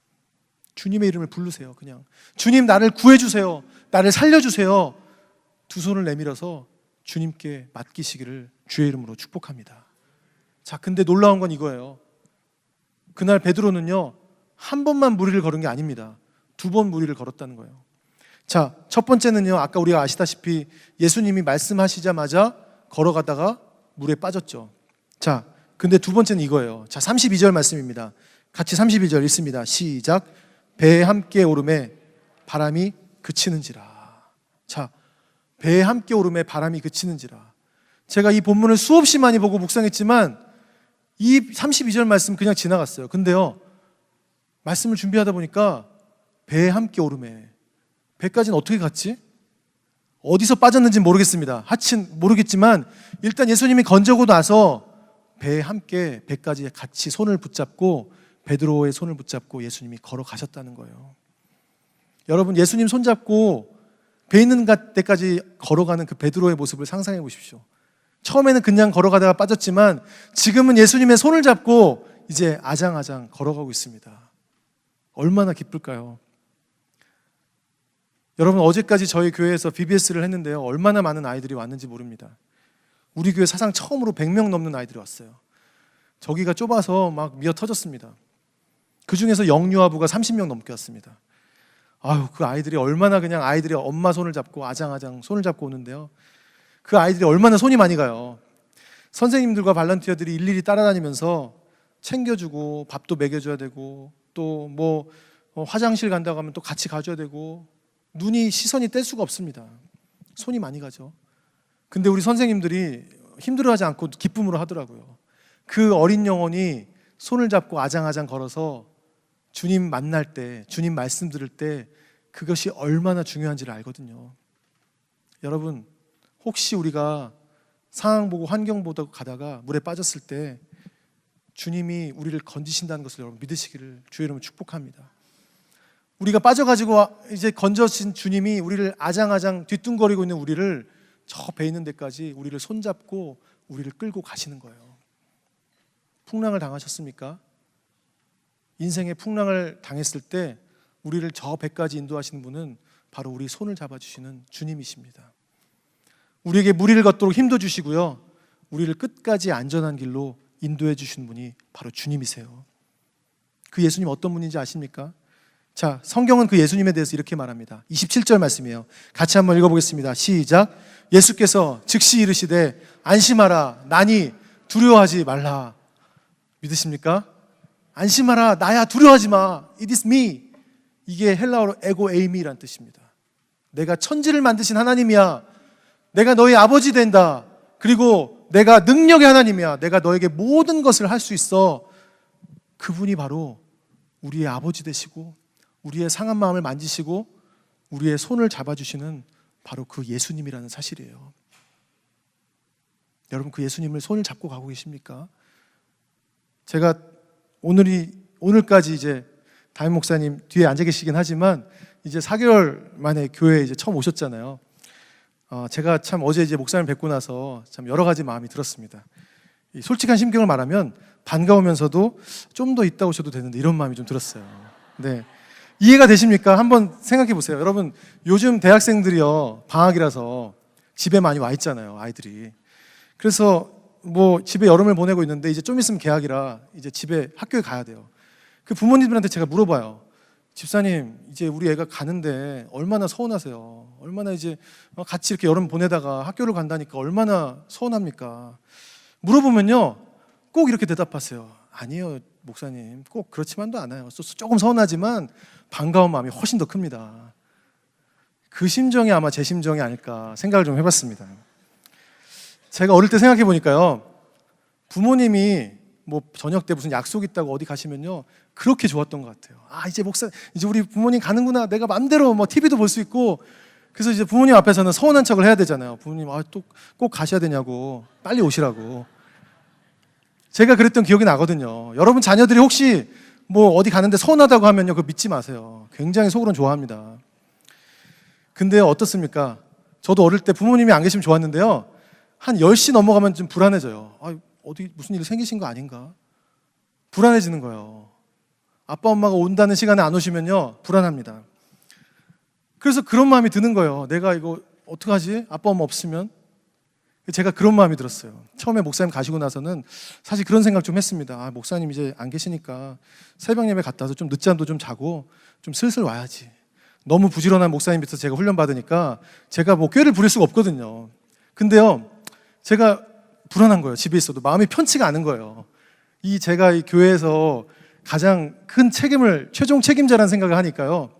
주님의 이름을 부르세요. 그냥 주님 나를 구해주세요, 나를 살려주세요. 두 손을 내밀어서 주님께 맡기시기를 주의 이름으로 축복합니다. 자, 근데 놀라운 건 이거예요. 그날 베드로는요 한 번만 무리를 걸은 게 아닙니다. 2번 무리를 걸었다는 거예요. 자, 첫 번째는요 아까 우리가 아시다시피 예수님이 말씀하시자마자 걸어가다가 물에 빠졌죠. 자, 근데 두 번째는 이거예요. 자, 32절 말씀입니다. 같이 32절 읽습니다. 시작. 배에 함께 오름에 바람이 그치는지라. 자, 배에 함께 오름에 바람이 그치는지라. 제가 이 본문을 수없이 많이 보고 묵상했지만 이 32절 말씀 그냥 지나갔어요. 근데요 말씀을 준비하다 보니까 배에 함께 오름에, 배까지는 어떻게 갔지? 어디서 빠졌는지 모르겠습니다. 하여튼 모르겠지만 일단 예수님이 건져고 나서 배에 함께 배까지 같이 손을 붙잡고 베드로의 손을 붙잡고 예수님이 걸어가셨다는 거예요. 여러분 예수님 손잡고 배 있는 데까지 걸어가는 그 베드로의 모습을 상상해 보십시오. 처음에는 그냥 걸어가다가 빠졌지만 지금은 예수님의 손을 잡고 이제 아장아장 걸어가고 있습니다. 얼마나 기쁠까요? 여러분 어제까지 저희 교회에서 VBS를 했는데요. 얼마나 많은 아이들이 왔는지 모릅니다. 우리 교회 사상 처음으로 100명 넘는 아이들이 왔어요. 저기가 좁아서 막 미어 터졌습니다. 그 중에서 영유아부가 30명 넘게 왔습니다. 아유, 그 아이들이 얼마나 그냥 아이들이 엄마 손을 잡고 아장아장 손을 잡고 오는데요. 그 아이들이 얼마나 손이 많이 가요. 선생님들과 발런티어들이 일일이 따라다니면서 챙겨주고 밥도 먹여줘야 되고 또 뭐 화장실 간다고 하면 또 같이 가줘야 되고 시선이 뗄 수가 없습니다. 손이 많이 가죠. 근데 우리 선생님들이 힘들어하지 않고 기쁨으로 하더라고요. 그 어린 영혼이 손을 잡고 아장아장 걸어서 주님 만날 때, 주님 말씀 들을 때 그것이 얼마나 중요한지를 알거든요. 여러분, 혹시 우리가 상황 보고 환경 보고 가다가 물에 빠졌을 때 주님이 우리를 건지신다는 것을 여러분 믿으시기를 주의 이름으로 축복합니다. 우리가 빠져가지고 이제 건져진 주님이 우리를 아장아장 뒤뚱거리고 있는 우리를 저 배 있는 데까지 우리를 손잡고 우리를 끌고 가시는 거예요. 풍랑을 당하셨습니까? 인생의 풍랑을 당했을 때 우리를 저 배까지 인도하시는 분은 바로 우리 손을 잡아주시는 주님이십니다. 우리에게 무리를 걷도록 힘도 주시고요, 우리를 끝까지 안전한 길로 인도해 주시는 분이 바로 주님이세요. 그 예수님 어떤 분인지 아십니까? 자, 성경은 그 예수님에 대해서 이렇게 말합니다. 27절 말씀이에요. 같이 한번 읽어보겠습니다. 시작. 예수께서 즉시 이르시되 안심하라, 나니 두려워하지 말라. 믿으십니까? 안심하라, 나야, 두려워하지 마. It is me. 이게 헬라어로 에고 에이미라는 뜻입니다. 내가 천지를 만드신 하나님이야. 내가 너희 아버지 된다. 그리고 내가 능력의 하나님이야. 내가 너에게 모든 것을 할 수 있어. 그분이 바로 우리의 아버지 되시고 우리의 상한 마음을 만지시고 우리의 손을 잡아주시는 바로 그 예수님이라는 사실이에요. 여러분, 그 예수님을 손을 잡고 가고 계십니까? 제가 오늘까지 이제 담임 목사님 뒤에 앉아 계시긴 하지만 이제 4개월 만에 교회에 이제 처음 오셨잖아요. 제가 참 어제 이제 목사님 뵙고 나서 참 여러 가지 마음이 들었습니다. 솔직한 심경을 말하면 반가우면서도 좀 더 있다 오셔도 되는데 이런 마음이 좀 들었어요. 네. 이해가 되십니까? 한번 생각해 보세요. 여러분, 요즘 대학생들이요, 방학이라서 집에 많이 와 있잖아요, 아이들이. 그래서 뭐 집에 여름을 보내고 있는데 이제 좀 있으면 개학이라 이제 집에 학교에 가야 돼요. 그 부모님들한테 제가 물어봐요. 집사님, 이제 우리 애가 가는데 얼마나 서운하세요? 얼마나 이제 같이 이렇게 여름 보내다가 학교를 간다니까 얼마나 서운합니까? 물어보면요, 꼭 이렇게 대답하세요. 아니요, 목사님, 꼭 그렇지만도 않아요. 조금 서운하지만 반가운 마음이 훨씬 더 큽니다. 그 심정이 아마 제 심정이 아닐까 생각을 좀 해봤습니다. 제가 어릴 때 생각해 보니까요, 부모님이 뭐 저녁 때 무슨 약속 있다고 어디 가시면요, 그렇게 좋았던 것 같아요. 이제 우리 부모님 가는구나. 내가 맘대로 뭐 TV도 볼 수 있고. 그래서 이제 부모님 앞에서는 서운한 척을 해야 되잖아요. 부모님, 또 꼭 가셔야 되냐고, 빨리 오시라고. 제가 그랬던 기억이 나거든요. 여러분 자녀들이 혹시 뭐 어디 가는데 서운하다고 하면요, 그거 믿지 마세요. 굉장히 속으로는 좋아합니다. 근데 어떻습니까? 저도 어릴 때 부모님이 안 계시면 좋았는데요, 한 10시 넘어가면 좀 불안해져요. 어디 무슨 일 생기신 거 아닌가? 불안해지는 거예요. 아빠 엄마가 온다는 시간에 안 오시면요, 불안합니다. 그래서 그런 마음이 드는 거예요. 내가 이거 어떡하지? 아빠 엄마 없으면? 제가 그런 마음이 들었어요. 처음에 목사님 가시고 나서는 사실 그런 생각 좀 했습니다. 목사님 이제 안 계시니까 새벽 예배 갔다 와서 좀 늦잠도 좀 자고 좀 슬슬 와야지. 너무 부지런한 목사님 밑에서 제가 훈련 받으니까 제가 뭐 꾀를 부릴 수가 없거든요. 근데요, 제가 불안한 거예요. 집에 있어도 마음이 편치가 않은 거예요. 제가 이 교회에서 가장 큰 책임을, 최종 책임자라는 생각을 하니까요,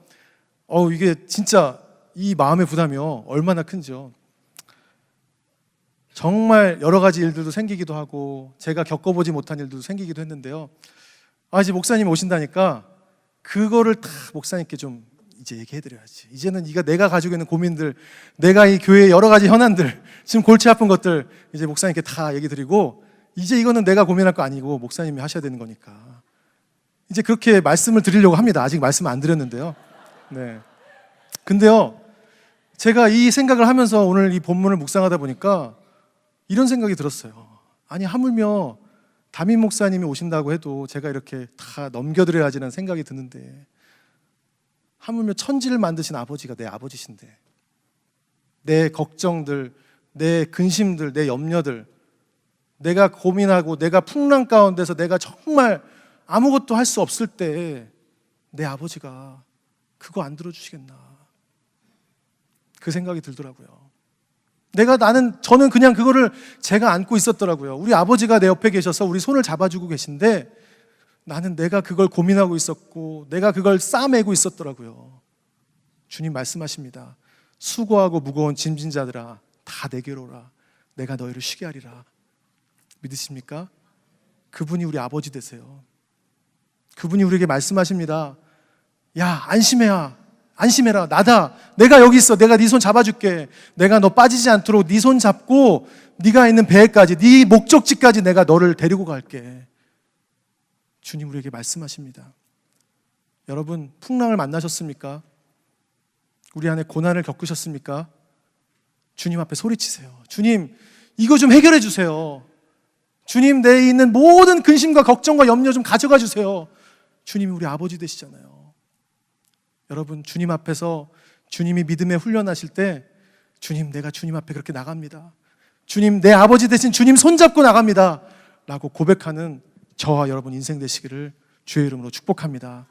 이게 진짜 이 마음의 부담이요, 얼마나 큰지요. 정말 여러 가지 일들도 생기기도 하고 제가 겪어보지 못한 일도 생기기도 했는데요, 이제 목사님이 오신다니까 그거를 다 목사님께 좀 이제 얘기해드려야지. 이제는 내가 가지고 있는 고민들, 내가 이 교회의 여러 가지 현안들, 지금 골치 아픈 것들 이제 목사님께 다 얘기 드리고, 이제 이거는 내가 고민할 거 아니고 목사님이 하셔야 되는 거니까 이제 그렇게 말씀을 드리려고 합니다. 아직 말씀 안 드렸는데요. 네. 근데요, 제가 이 생각을 하면서 오늘 이 본문을 묵상하다 보니까 이런 생각이 들었어요. 아니, 하물며 담임 목사님이 오신다고 해도 제가 이렇게 다 넘겨드려야지는 생각이 드는데, 하물며 천지를 만드신 아버지가 내 아버지신데, 내 걱정들, 내 근심들, 내 염려들, 내가 고민하고 내가 풍랑 가운데서 내가 정말 아무것도 할 수 없을 때 내 아버지가 그거 안 들어주시겠나, 그 생각이 들더라고요. 저는 그냥 그거를 제가 안고 있었더라고요. 우리 아버지가 내 옆에 계셔서 우리 손을 잡아주고 계신데, 나는 내가 그걸 고민하고 있었고 내가 그걸 싸매고 있었더라고요. 주님 말씀하십니다. 수고하고 무거운 짐진 자들아 다 내게로 오라. 내가 너희를 쉬게 하리라. 믿으십니까? 그분이 우리 아버지 되세요. 그분이 우리에게 말씀하십니다. 야, 안심해라. 나다. 내가 여기 있어. 내가 네 손 잡아줄게. 내가 너 빠지지 않도록 네 손 잡고 네가 있는 배에까지, 네 목적지까지 내가 너를 데리고 갈게. 주님 우리에게 말씀하십니다. 여러분, 풍랑을 만나셨습니까? 우리 안에 고난을 겪으셨습니까? 주님 앞에 소리치세요. 주님, 이거 좀 해결해 주세요. 주님, 내에 있는 모든 근심과 걱정과 염려 좀 가져가 주세요. 주님이 우리 아버지 되시잖아요. 여러분, 주님 앞에서 주님이 믿음에 훈련하실 때, 주님, 내가 주님 앞에 그렇게 나갑니다. 주님, 내 아버지 대신 주님 손잡고 나갑니다 라고 고백하는 저와 여러분 인생 되시기를 주의 이름으로 축복합니다.